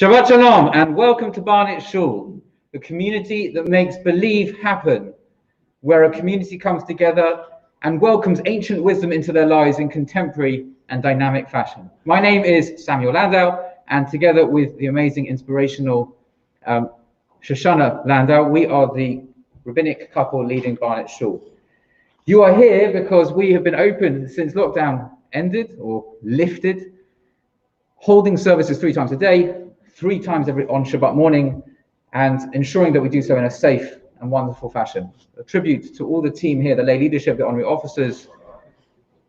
Shabbat Shalom and welcome to Barnet Shul, the community that makes believe happen, where a community comes together and welcomes ancient wisdom into their lives in contemporary and dynamic fashion. My name is Samuel Landau, and together with the amazing, inspirational Shoshana Landau, we are the rabbinic couple leading Barnet Shul. You are here because we have been open since lockdown ended or lifted, holding services 3 times a day, 3 times on Shabbat morning, and ensuring that we do so in a safe and wonderful fashion. A tribute to all the team here, the lay leadership, the honorary officers,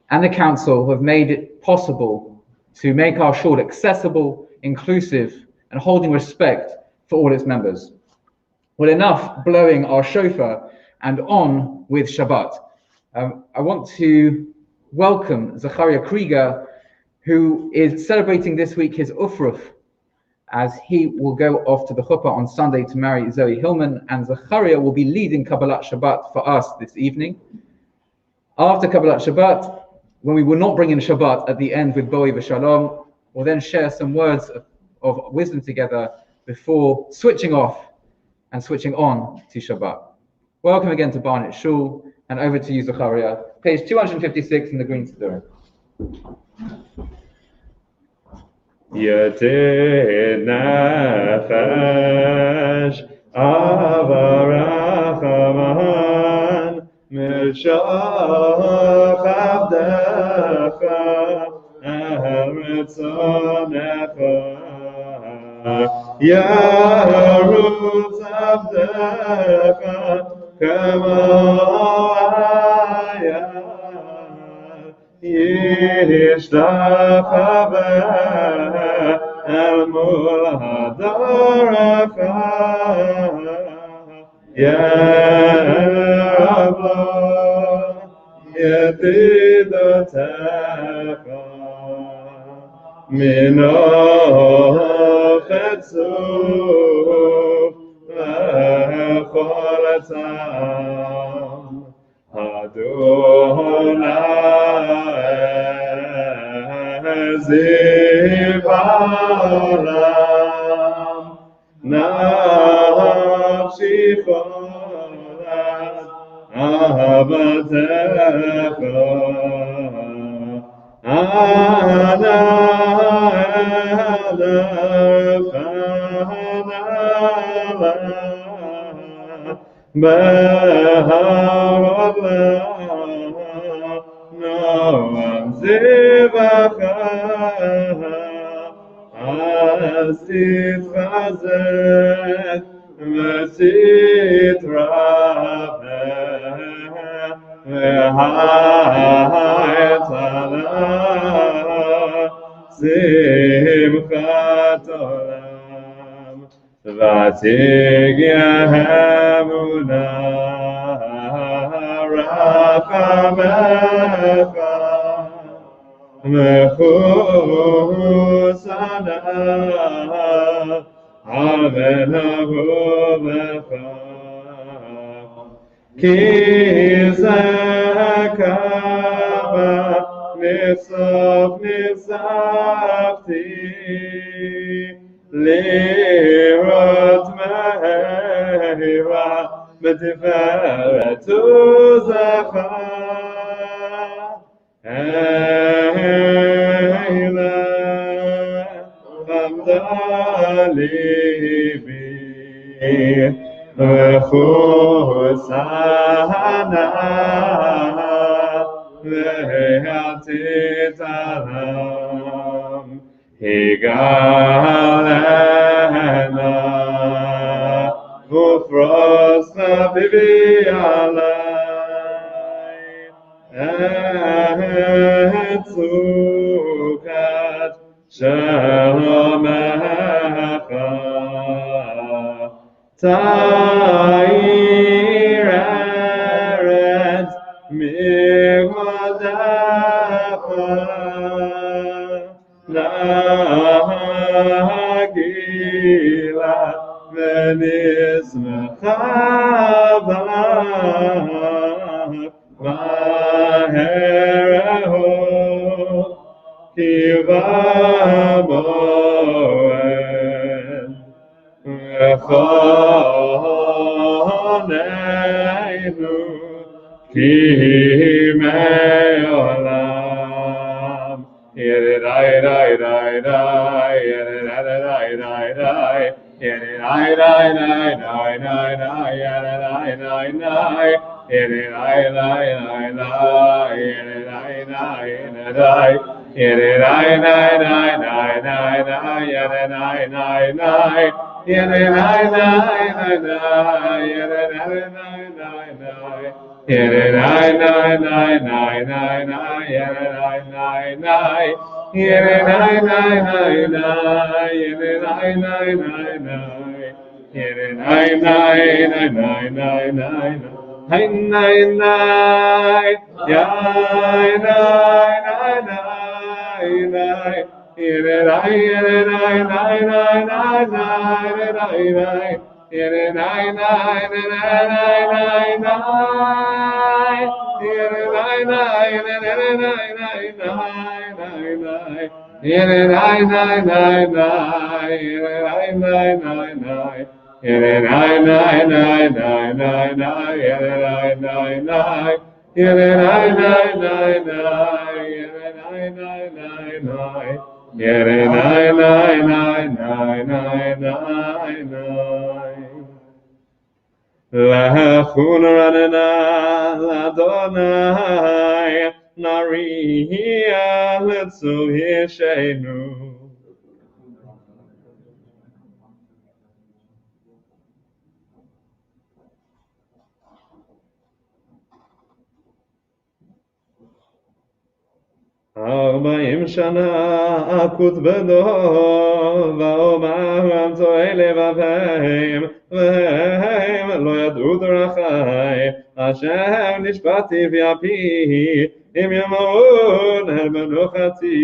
and the council who have made it possible to make our shul accessible, inclusive, and holding respect for all its members. Well, enough blowing our shofar and on with Shabbat. I want to welcome Zachariah Krieger, who is celebrating this week his Ufruf, as he will go off to the chuppah on Sunday to marry Zoe Hillman, and Zachariah will be leading Kabbalat Shabbat for us this evening. After Kabbalat Shabbat, when we will not bring in Shabbat at the end with Boi v'Shalom, we'll then share some words of wisdom together before switching off and switching on to Shabbat. Welcome again to Barnet Shul, and over to you, Zachariah. Page 256 in the Green Siddur. Yated nefesh avarachaman milshach avdecha eretzonecha yarutz avdecha kamo ayah yishtachaveh El mul hadaracha Yerablo Yedidotecha Mina chetzuf V'chol etzam Adonai Ziv Haolam Nafshi cholat Ahabatecha Ana elef hanala Bahar Noam Zivacha Asit Chazet Mesit Rabeh V'hayet Ala Simchat Olam V'atig Yehemuna Rachamecha Mechusana Avenahuvecha Ki zekava Nisof nisafti Lirot mehira B'tiferet uzecha Eile Chamda libi V'chusana V'he'atit alam Higalena Ufrosna bibi alay Etzukat Shalomecha Ta'ir eretz Migvadecha Nagila Bernice Matz Bahar Kiva Moed Bechoneinu ki me'olam. Yedirai rai rai rai, yedirai rai rai rai, yedirai rai rai rai rai rai, yedirai rai rai, yedirai rai rai rai, yedirai rai rai, yedirai rai rai rai rai rai, yedirai rai rai, yedirai rai rai rai, yedirai rai rai rai. Yedirai rai rai rai rai rai, yedirai rai rai, yedirai rai rai rai, yedirai rai rai rai, yedirai rai rai rai rai rai, hai rai rai, yai rai rai rai rai, yedirai yedirai rai rai rai rai rai rai. Yedirai rai rai rai rai rai, yedirai rai rai rai rai rai rai, yedirai rai rai rai, yedirai rai rai rai, yedirai rai rai rai rai rai, yedirai rai rai, yedirai rai rai rai, yedirai rai rai rai, yedirai rai rai rai rai rai. Lechun ranana l'Adonai, nariya l'tzu yishenu. Arbaim shana akut bedo, va'omar to'ei levavim, v'hem lo yadu drachai, asher nishbati v'api, im yamon el menuchati.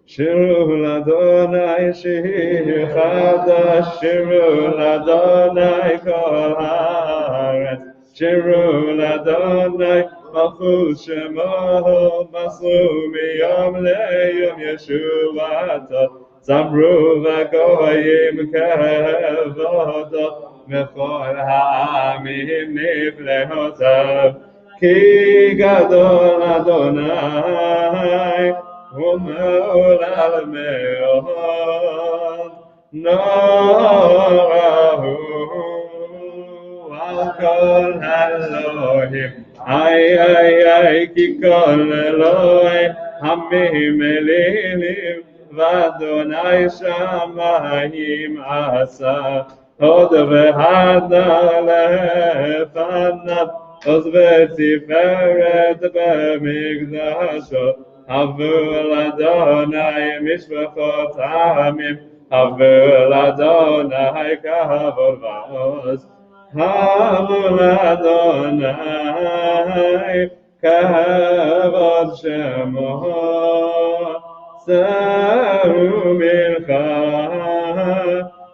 Shiru l'Adonai shir chadash, shiru l'Adonai kol haaretz, shiru l'Adonai Malchus Shemo, Masru miyom leyom Yeshuato, Zamru v'goyim kevodo, Mechol ha'amim niflehotav, Ki gadol Adonai, U'me'olal me'od, Norahu, Al kol Elohim, Ay, ay, ay, ki kol Eloi, hamim elilim, v'Adonai shamayim asa, hod v'hada lefanav, oz v'tiferet b'mikdasho, havu l'Adonai mishpachot hamim, havu l'Adonai kavod v'oz, havu l'Adonai kavod shemo, saru milcha,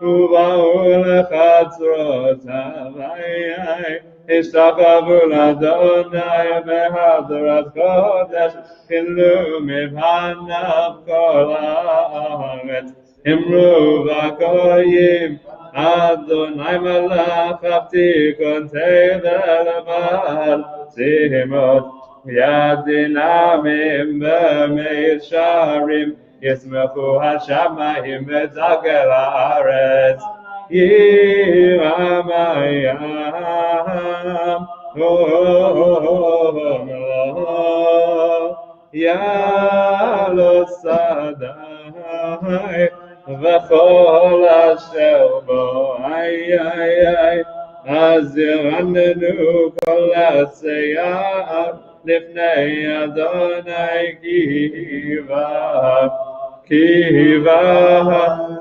uba'u lechatzrotav, ishtachavu l'Adonai behadrat kodesh, chilu mivhanav kol haaretz, imru v'goyim, Adonai malach avtikon tevel val tzimot yadinamim b'meir sharim yismechu hashamayim v'tzagel haaretz yiramayam yalos sadai v'chol asher bo ay ay ay azirannenu kol aseyah lifnei Adonai kiva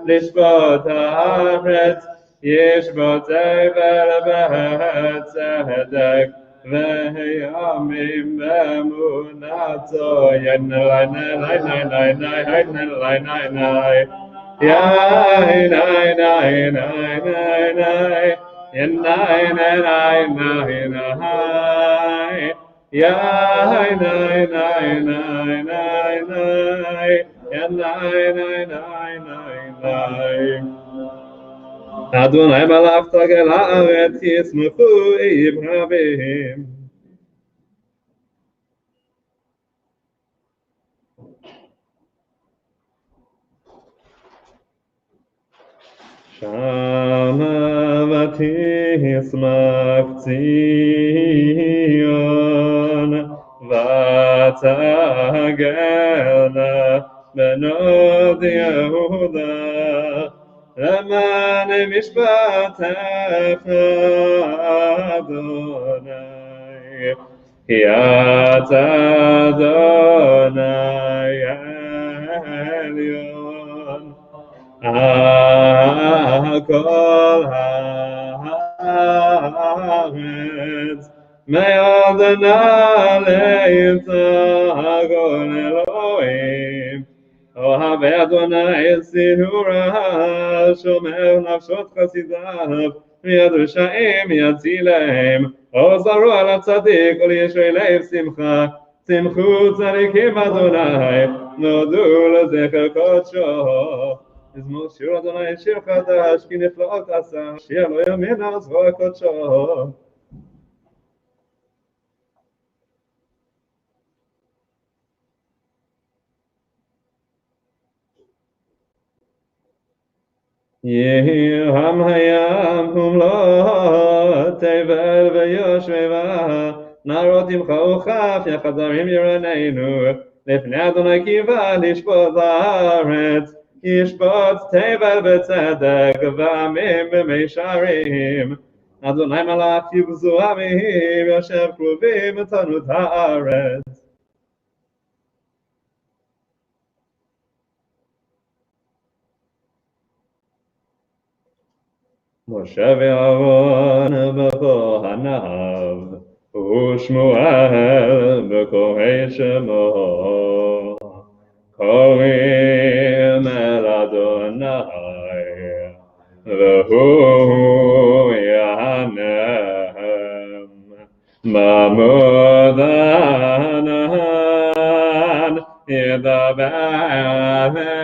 lishbot haaretz yesh bo tevel v'tzedek v'yamim b'emunato yenelai nelai nelai nelai nelai nelai Yai nai nai nai nai nai, yen nai nai nai nai nai, yai nai nai nai nai nai, yen nai nai nai nai nai. Adonai malach tagel haaretz yismechu ibrahim. Shama vatismach Tzion vatagelna benod Yehuda leman mishpatecha Adonai Ki ata Adonai Elyon Kol haaretz me'adna leitah kol Elohim Ohav Adonai tzihura shomer nafshot chasidav miyad risha'im yatzilehem Ozaru al tzadik ol yeshrei lev simcha Simchu tzadikim Adonai nodu lezecher kodsho Izmor shir Adonai shir chadash ki niflaot asa shir lo yamin azro kodsho Yehi ham hayam humlo tevel veyoshveva Narodim chauchaf yachadarim yiraneinu Lifnei Adonai kiva lishpot haaretz Yishpot tevel betzedek v'amim b'meisharim Adonai malach yibzu amim yoshev kruvim tanut haaretz Moshe ve'Aaron b'kohanav U'Shmuel b'kohei Shemo Korim el Adonai V'hu yahanem Ma'mudanan Yedaber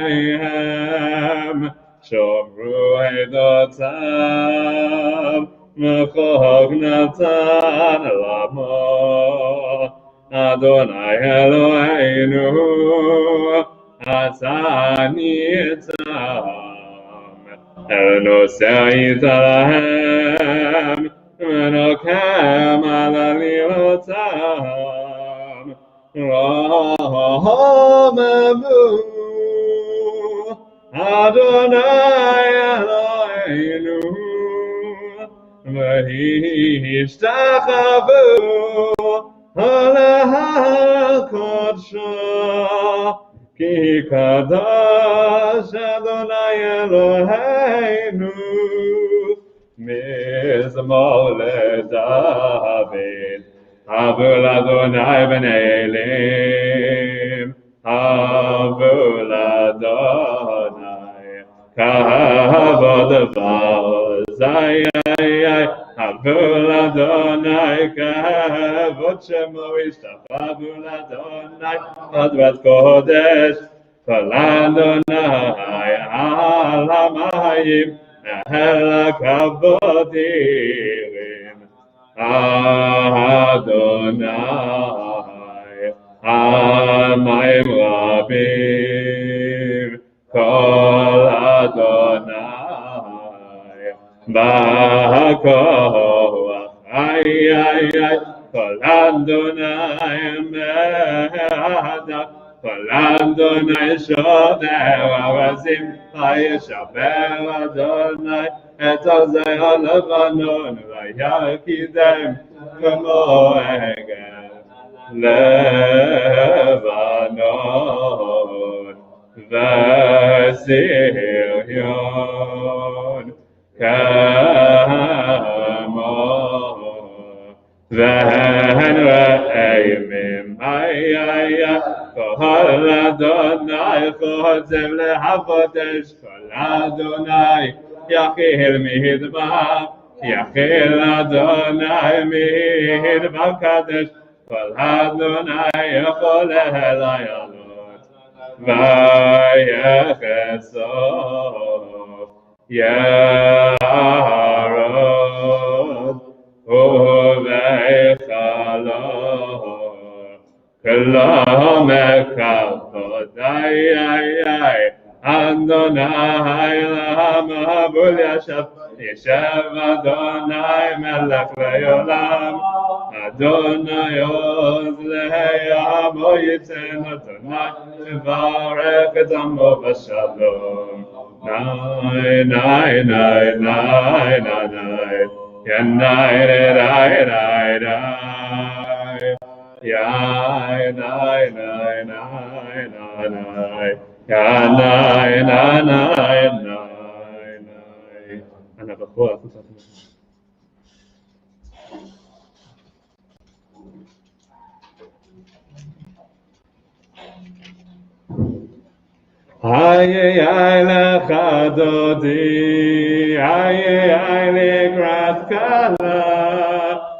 aleichem Shomru edotav Mechog natan lamo Adonai Eloheinu Ata nitam El noseh italahem V'nokem al alilotam Rahamevu Adonai Eloheinu V'hishtachavu Kodsho Ki kadosh Adonai Eloheinu Mizmor leDavid Havul Adonai b'nei Elim Havul Adonai Kavod v'ozayai Havul Adonai Kavod Shemo Ishtachavu Adonai Adrat Kodesh Kol Adonai Al Hamayim El HaKavodim Adonai Hamayim Rabim Kol Adonai Ba'koach Kol Adonai Me'adach Kol Adonai Shoder Arazim Vayeshaber Adonai Et Ozei HaLevanon Vayakidem K'mo Egel Levanon V'Sirion Kamo V'hen Re'emim Kol Adonai Chodzev leHakodesh Kol Adonai Yachil midbar Yachil Adonai midbar Kadesh Kol Adonai Yachol Elayalot Vayechesov Yarod Uvechalor Kelom Ekavod Ay Adonai Lamabul Yashav Yeshav Adonai Melech Leolam Adonai Oz Leheyamo Yitzen Adonai Levarech Et Amo B'Shalom Nai Nai Nai Nai Nai Nai Yanai Rai Rai Rai Yai Nai Nai Nai Nai Nai Yanai Nai Nai Nai Nai Ana B'Chol Ay lecha dodi, ay likrat kala,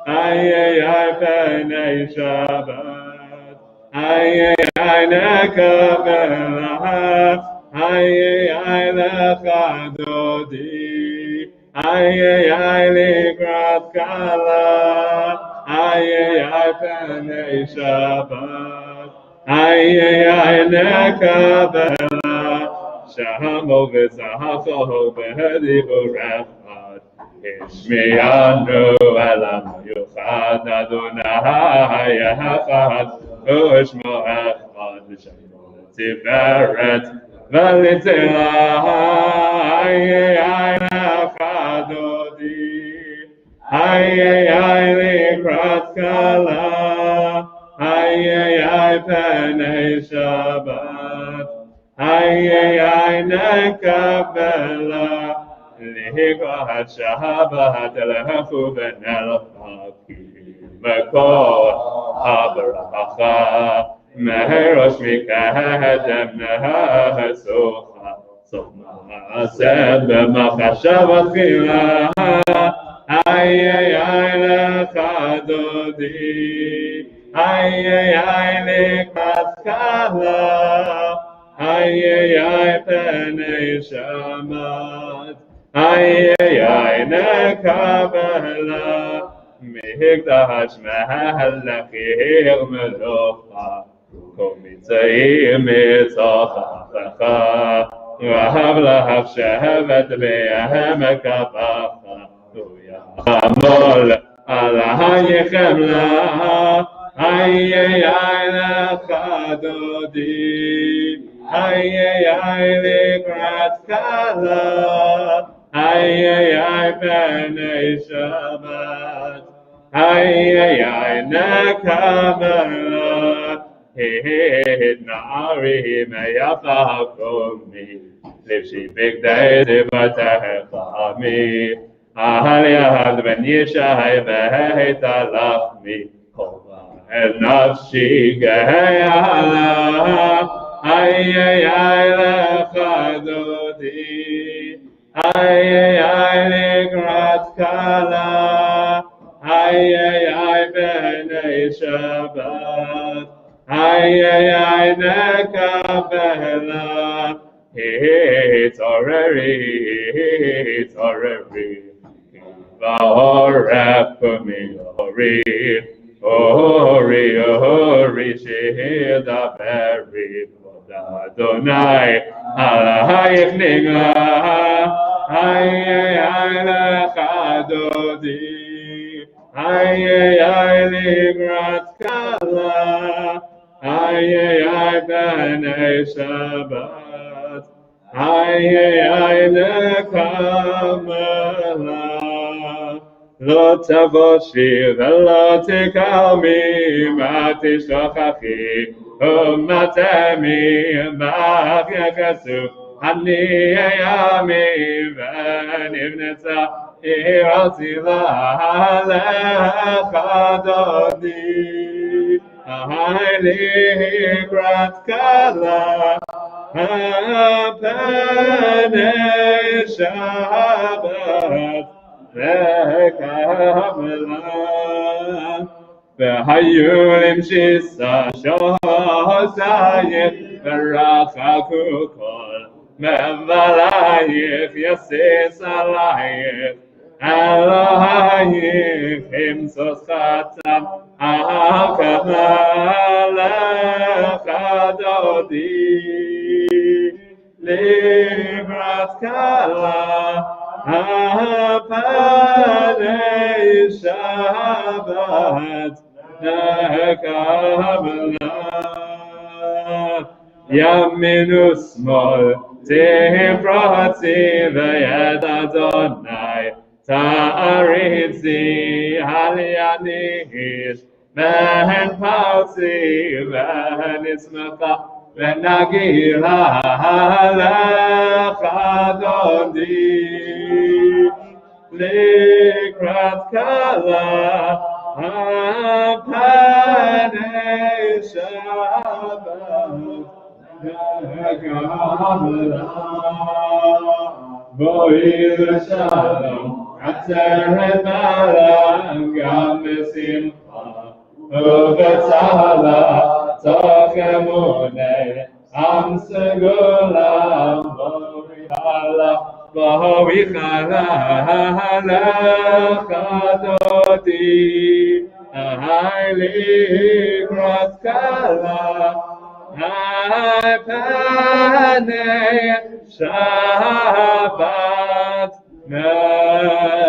ay penei Shabbat, ay nekabela, ay lecha dodi, ay likrat kala, ay penei Shabbat, ay nekabela. Shamo v'zahacho v'hedivu rechad Ishmianu elam yuchad Adonai echad U'ishmo echad V'shayim Tiferet v'litzilah Ay echad odi Ay likrat kala Ay penei Shabbat Ay nekabela Lihikat Shabbat Lechu v'nelchaki Mekol habracha Meherosh mikadem nehesucha Sof ma'aseh b'machashavat chila Ay lecha dodi Ay likrat kala Ay penei Shabbat Ay nekabela Mihigdash mehalachir melocha Kol mitzayim mitzochacha Rahav lahav shevet be'ahem kapacha Uyachamol ala hayichem la Ay lecha dodi Ay likrat kala Ay penei Shabbat Ay nekabela Na'ari meyacha komi Livshi bigdei divatecha mi Ahal yahad ben yishai v'heita lachmi Kova el nafshi geheala Ay lecha dodi Ay likrat kala Ay penei Shabbat Ay nekabela Hitzoreri Bahar mi Ori shehidaberi Adonai Alayich nigla Ay lecha dodi Ay likrat kala Ay penei Shabbat Ay nekabela Lo tavoshi velo tikalmi ma tishtochachi Umatemi mach yakasu Ani yami v'nivnetza Irotila lecha dodi Ay likrat kala Penei Shabbat Kabbalat V'hayu shisa shohosayim v'rachaku kol Mevalayich Yasis Alayich Elohayich Himsos Chatam HaKamalech Adodi Librat Kala HaPanei Shabbat Kabbalat Yaminu Smol Tifrati V'yed Adonai Ta'aritzi Halianish V'hen Pauzi V'hen Ismecha V'nagila Halech Adoni Likrat Kala HaPanei Shabbat Bo'ir Shalom Terret Gam Simcha Uvetzala Tachemune Am Segulam Bo'ichala Lechadoti Ahayli Kratkala HaPanei Shabbat Mekabbalat.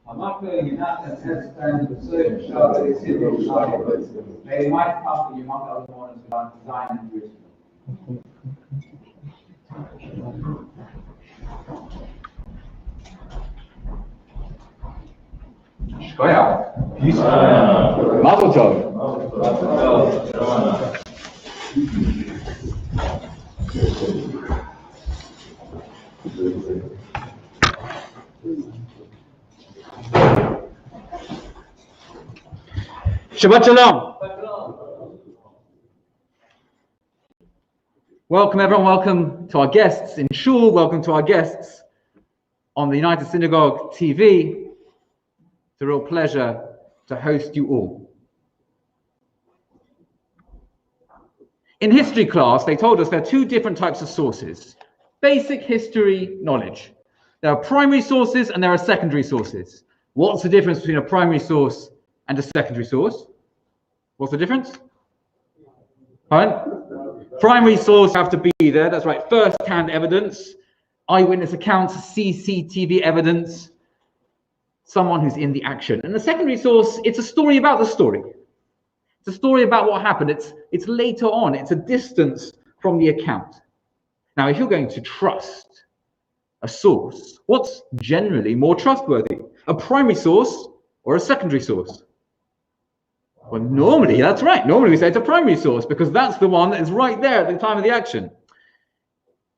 I'm not going in that sense to the certain Shabbat is in the Shabbat. They might come to you among other mornings about design and wisdom. Shkoyach. Mazel tov. Shabbat shalom. Welcome everyone, welcome to our guests in Shul, welcome to our guests on the United Synagogue TV. It's a real pleasure to host you all. In history class, they told us there are two different types of sources. Basic history knowledge. There are primary sources and there are secondary sources. What's the difference between a primary source and a secondary source? What's the difference? Right? Primary source have to be there, that's right, first-hand evidence, eyewitness accounts, CCTV evidence, someone who's in the action. And the secondary source, it's a story about the story. It's a story about what happened. It's later on, it's a distance from the account. Now, if you're going to trust a source, what's generally more trustworthy? A primary source or a secondary source? Well, normally, that's right. Normally we say it's a primary source because that's the one that is right there at the time of the action.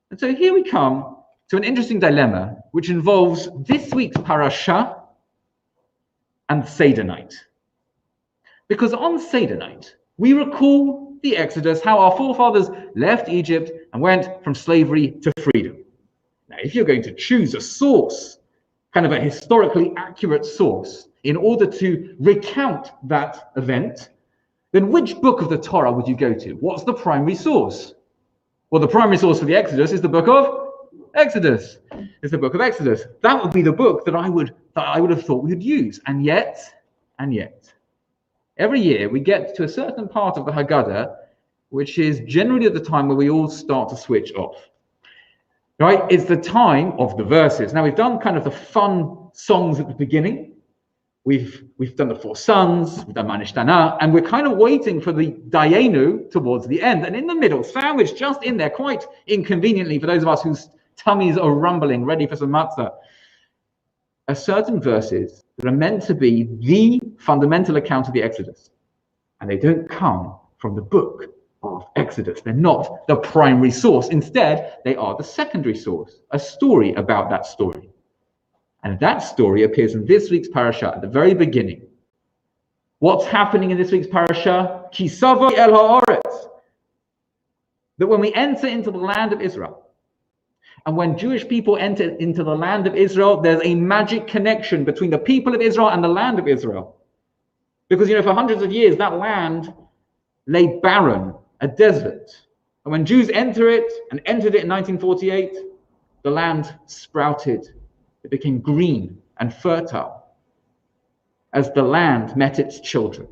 And so here we come to an interesting dilemma which involves this week's parasha and Seder night. Because on Seder night, we recall the Exodus, how our forefathers left Egypt and went from slavery to freedom. Now, if you're going to choose a source, kind of a historically accurate source, in order to recount that event, then which book of the Torah would you go to? What's the primary source? Well, the primary source for the Exodus is the book of Exodus. It's the book of Exodus. That would be the book that I would have thought we would use. And yet, every year we get to a certain part of the Haggadah, which is generally at the time where we all start to switch off. Right? It's the time of the verses. Now, we've done kind of the fun songs at the beginning. We've done the four sons, we've done Manishtana, and we're kind of waiting for the Dayenu towards the end. And in the middle, sandwiched just in there, quite inconveniently for those of us whose tummies are rumbling, ready for some matzah, are certain verses that are meant to be the fundamental account of the Exodus. And they don't come from the book of Exodus. They're not the primary source. Instead, they are the secondary source, a story about that story. And that story appears in this week's parasha at the very beginning. What's happening in this week's parasha? Kisava el ha'aretz. That when we enter into the land of Israel, and when Jewish people enter into the land of Israel, there's a magic connection between the people of Israel and the land of Israel. Because, for hundreds of years, that land lay barren, a desert. And when Jews entered it in 1948, the land sprouted. It became green and fertile as the land met its children.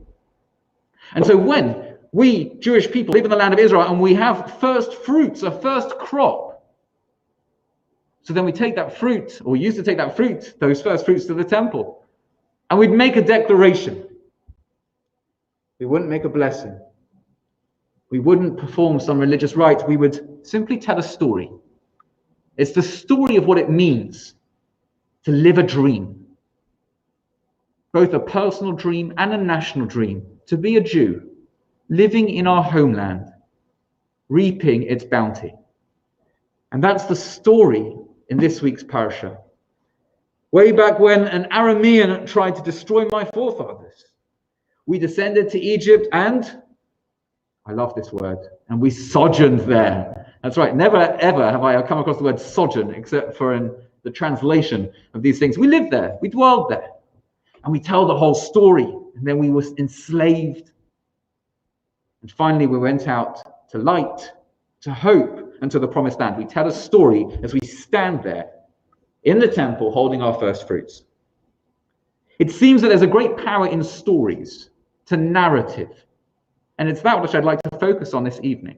And so when we Jewish people live in the land of Israel and we have first fruits, a first crop, so then we take that fruit, or we used to take that fruit, those first fruits, to the temple, and we'd make a declaration. We wouldn't make a blessing. We wouldn't perform some religious rite. We would simply tell a story. It's the story of what it means to live a dream, both a personal dream and a national dream, to be a Jew, living in our homeland, reaping its bounty. And that's the story in this week's parasha. Way back when an Aramean tried to destroy my forefathers, we descended to Egypt and, I love this word, and we sojourned there. That's right, never ever have I come across the word sojourn except for in the translation of these things. We lived there, we dwelled there, and we tell the whole story, and then we were enslaved. And finally we went out to light, to hope, and to the promised land. We tell a story as we stand there in the temple holding our first fruits. It seems that there's a great power in stories, to narrative. And it's that which I'd like to focus on this evening.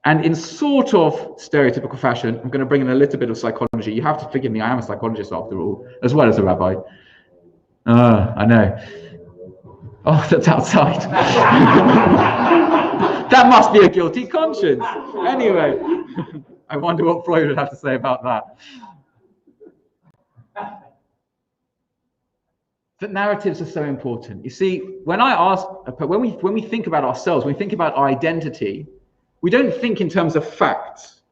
And in sort of stereotypical fashion, I'm going to bring in a little bit of psychology. You have to forgive me, I am a psychologist after all, as well as a rabbi. I know. Oh, that's outside. That must be a guilty conscience. Anyway, I wonder what Freud would have to say about that. That narratives are so important. You see, when we think about ourselves, when we think about our identity, we don't think in terms of facts.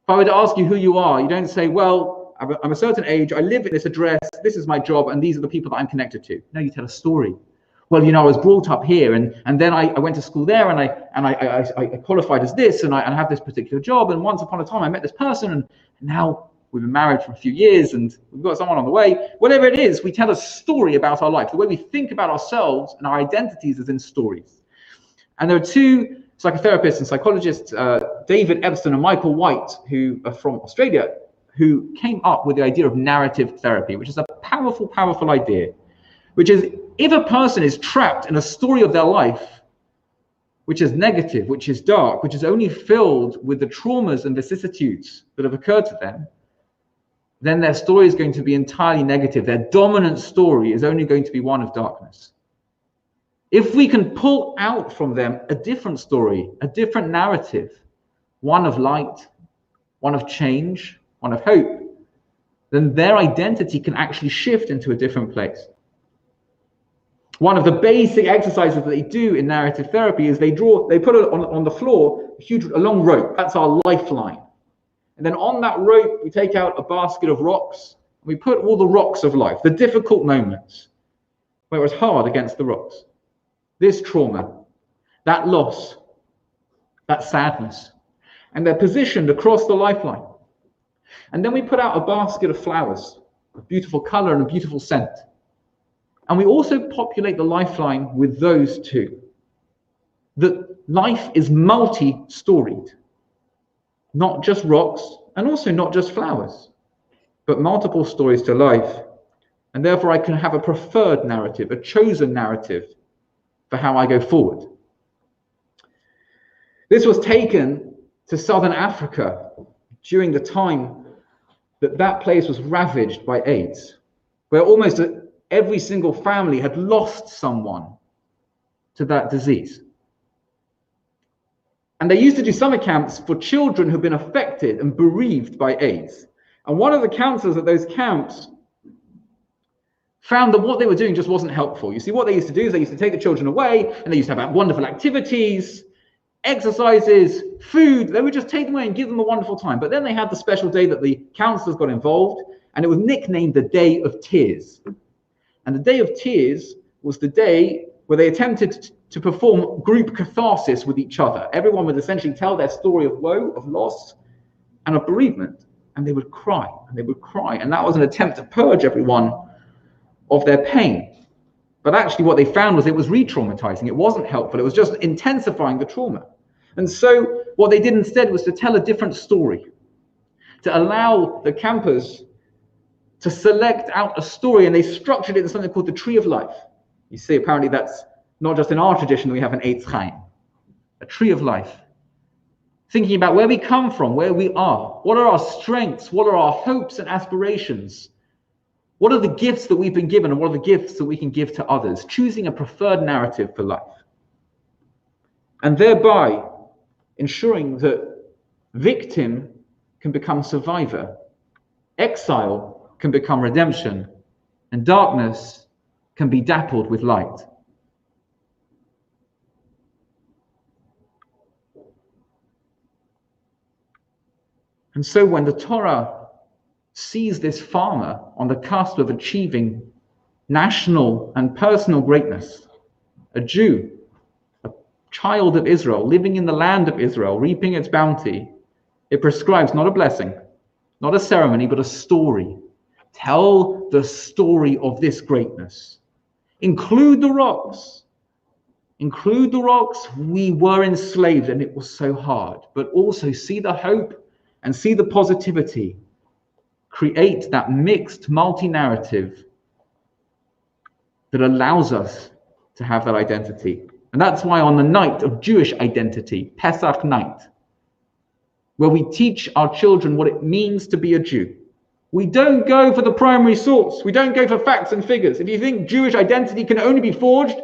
If I were to ask you who you are, you don't say, well, I'm a certain age, I live in this address, this is my job, and these are the people that I'm connected to. No, you tell a story. Well, you know, I was brought up here, and then I went to school there, and I qualified as this, and I have this particular job, and once upon a time I met this person, and now we've been married for a few years, and we've got someone on the way. Whatever it is, we tell a story about our life. The way we think about ourselves and our identities is in stories. And there are two psychotherapists and psychologists, David Epstein and Michael White, who are from Australia, who came up with the idea of narrative therapy, which is a powerful, powerful idea, which is if a person is trapped in a story of their life, which is negative, which is dark, which is only filled with the traumas and vicissitudes that have occurred to them, then their story is going to be entirely negative. Their dominant story is only going to be one of darkness. If we can pull out from them a different story, a different narrative, one of light, one of change, one of hope, then their identity can actually shift into a different place. One of the basic exercises that they do in narrative therapy is they put on the floor a long rope. That's our lifeline. And then on that rope, we take out a basket of rocks. And we put all the rocks of life, the difficult moments where it was hard against the rocks. This trauma, that loss, that sadness. And they're positioned across the lifeline. And then we put out a basket of flowers, a beautiful color and a beautiful scent. And we also populate the lifeline with those two. That life is multi-storied. Not just rocks, and also not just flowers, but multiple stories to life. And therefore I can have a preferred narrative, a chosen narrative for how I go forward. This was taken to southern Africa during the time that place was ravaged by AIDS, where almost every single family had lost someone to that disease. And they used to do summer camps for children who've been affected and bereaved by AIDS. And one of the counselors at those camps found that what they were doing just wasn't helpful. You see, what they used to do is they used to take the children away, and they used to have wonderful activities, exercises, food. They would just take them away and give them a wonderful time. But then they had the special day that the counselors got involved, and it was nicknamed the Day of Tears. And the Day of Tears was the day where they attempted to perform group catharsis with each other. Everyone would essentially tell their story of woe, of loss, and of bereavement. And they would cry, and they would cry. And that was an attempt to purge everyone of their pain. But actually what they found was it was re-traumatizing. It wasn't helpful. It was just intensifying the trauma. And so what they did instead was to tell a different story, to allow the campers to select out a story, and they structured it in something called the Tree of Life. You see, apparently that's not just in our tradition that we have an Eitz Chaim, a tree of life. Thinking about where we come from, where we are, what are our strengths, what are our hopes and aspirations, what are the gifts that we've been given, and what are the gifts that we can give to others, choosing a preferred narrative for life. And thereby ensuring that victim can become survivor, exile can become redemption, and darkness can be dappled with light. And so when the Torah sees this farmer on the cusp of achieving national and personal greatness, a Jew, a child of Israel, living in the land of Israel, reaping its bounty, it prescribes not a blessing, not a ceremony, but a story. Tell the story of this greatness. Include the rocks. Include the rocks. We were enslaved and it was so hard. But also see the hope and see the positivity. Create that mixed multi-narrative that allows us to have that identity. And that's why on the night of Jewish identity, Pesach night, where we teach our children what it means to be a Jew, we don't go for the primary source. We don't go for facts and figures. If you think Jewish identity can only be forged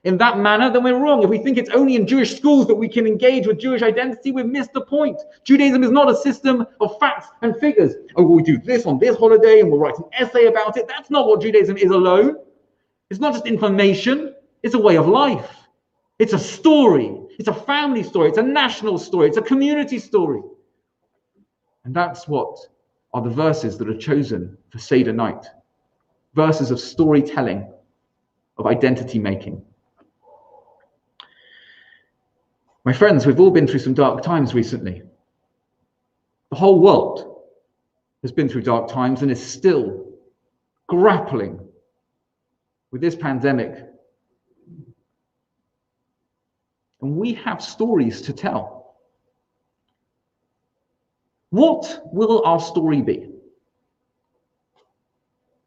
in that manner, then we're wrong. If we think it's only in Jewish schools that we can engage with Jewish identity, we've missed the point. Judaism is not a system of facts and figures. Oh, we do this on this holiday and we'll write an essay about it. That's not what Judaism is alone. It's not just information. It's a way of life. It's a story. It's a family story. It's a national story. It's a community story. And that's what are the verses that are chosen for Seder night. Verses of storytelling, of identity making. My friends, we've all been through some dark times recently. The whole world has been through dark times and is still grappling with this pandemic. And we have stories to tell. What will our story be?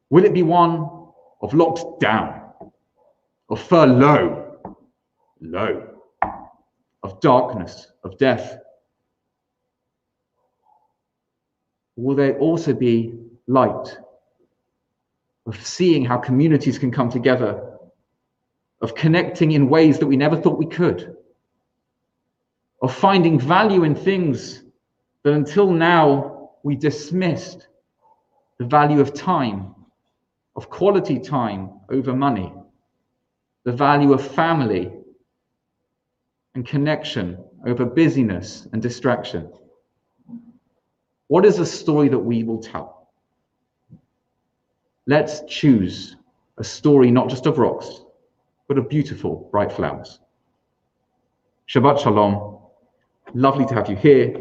Will it be one of locked down, of furlough, low, of darkness, of death? Will there also be light, of seeing how communities can come together, of connecting in ways that we never thought we could, of finding value in things that until now we dismissed, the value of time, of quality time over money, the value of family and connection over busyness and distraction? What is the story that we will tell? Let's choose a story not just of rocks, but of beautiful, bright flowers. Shabbat Shalom. Lovely to have you here.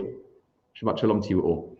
Shabbat Shalom to you all.